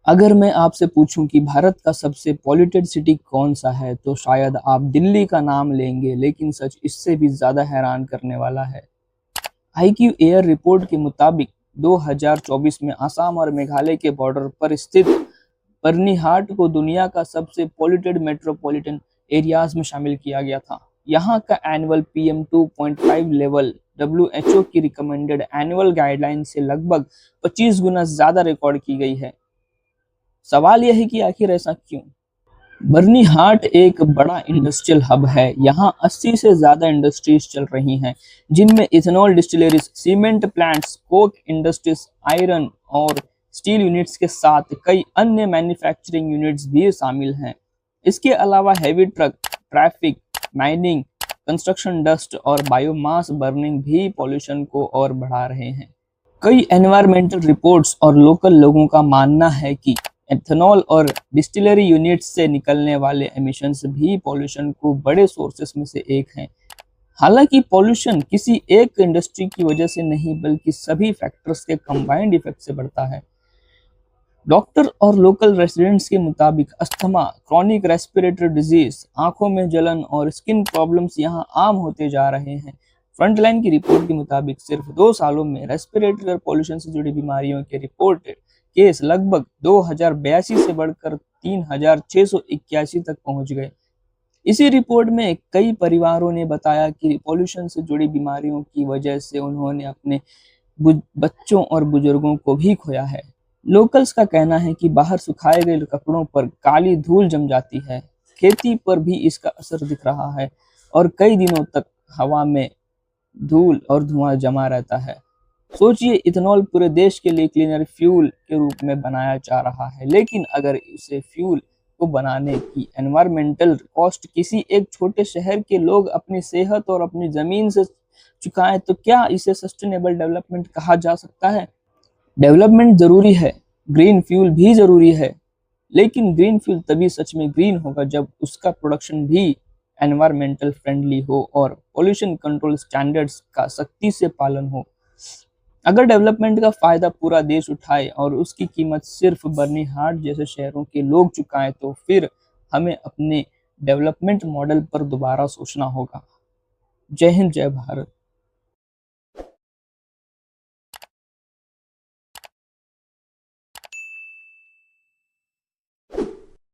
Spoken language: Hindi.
अगर मैं आपसे पूछूं कि भारत का सबसे पॉल्यूटेड सिटी कौन सा है तो शायद आप दिल्ली का नाम लेंगे, लेकिन सच इससे भी ज्यादा हैरान करने वाला है। आईक्यू एयर रिपोर्ट के मुताबिक 2024 में असम और मेघालय के बॉर्डर पर स्थित बर्निहाट को दुनिया का सबसे पॉल्यूटेड मेट्रोपॉलिटन एरियाज में शामिल किया गया था। यहाँ का एनुअल पीएम 2.5 लेवल डब्ल्यूएचओ की रिकमेंडेड एनुअल गाइडलाइन से लगभग 25 गुना ज्यादा रिकॉर्ड की गई है। सवाल यह है कि आखिर ऐसा क्यों? बर्निहाट एक बड़ा इंडस्ट्रियल हब है। यहाँ 80 से ज्यादा इंडस्ट्रीज चल रही हैं, जिनमें ethanol distilleries, cement plants, Coke industries, iron और स्टील यूनिट्स के साथ कई अन्य मैन्युफैक्चरिंग यूनिट्स भी शामिल हैं। इसके अलावा heavy truck traffic, mining, construction dust और बायोमास बर्निंग भी पॉल्यूशन को और बढ़ा रहे हैं। कई एनवायरमेंटल रिपोर्ट्स और लोकल लोगों का मानना है कि एथेनॉल और डिस्टिलरी यूनिट्स से निकलने वाले एमिशंस भी पॉल्यूशन को बड़े सोर्सेस में से एक हैं। हालांकि पॉल्यूशन किसी एक इंडस्ट्री की वजह से नहीं, बल्कि सभी फैक्टर्स के कंबाइंड इफेक्ट से बढ़ता है। डॉक्टर और लोकल रेसिडेंट्स के मुताबिक अस्थमा, क्रॉनिक रेस्पिरेटरी डिजीज, आंखों में जलन और स्किन प्रॉब्लम्स यहां आम होते जा रहे हैं। फ्रंटलाइन की रिपोर्ट के मुताबिक सिर्फ 2 सालों में रेस्पिरेटरी और पॉल्यूशन से जुड़ी बीमारियों के रिपोर्टेड केस लगभग 2082 से बढ़कर 3681 तक पहुंच गए। इसी रिपोर्ट में कई परिवारों ने बताया कि पॉल्यूशन से जुड़ी बीमारियों की वजह से उन्होंने अपने बच्चों और बुजुर्गों को भी खोया है। लोकल्स का कहना है कि बाहर सुखाए गए कपड़ों पर काली धूल जम जाती है। खेती पर भी इसका असर दिख रहा है और कई दिनों तक हवा में धूल और धुआं जमा रहता है। सोचिए, इथेनॉल पूरे देश के लिए क्लीनर फ्यूल के रूप में बनाया जा रहा है, लेकिन अगर इसे फ्यूल को बनाने की एनवायरमेंटल कॉस्ट किसी एक छोटे शहर के लोग अपनी सेहत और अपनी जमीन से चुकाएं, तो क्या इसे सस्टेनेबल डेवलपमेंट कहा जा सकता है? डेवलपमेंट जरूरी है, ग्रीन फ्यूल भी जरूरी है, लेकिन ग्रीन फ्यूल तभी सच में ग्रीन होगा जब उसका प्रोडक्शन भी एनवायरमेंटल फ्रेंडली हो और पॉल्यूशन कंट्रोल स्टैंडर्ड्स का सख्ती से पालन हो। अगर डेवलपमेंट का फायदा पूरा देश उठाए और उसकी कीमत सिर्फ बर्निहाट जैसे शहरों के लोग चुकाएं, तो फिर हमें अपने डेवलपमेंट मॉडल पर दोबारा सोचना होगा। जय हिंद, जय भारत।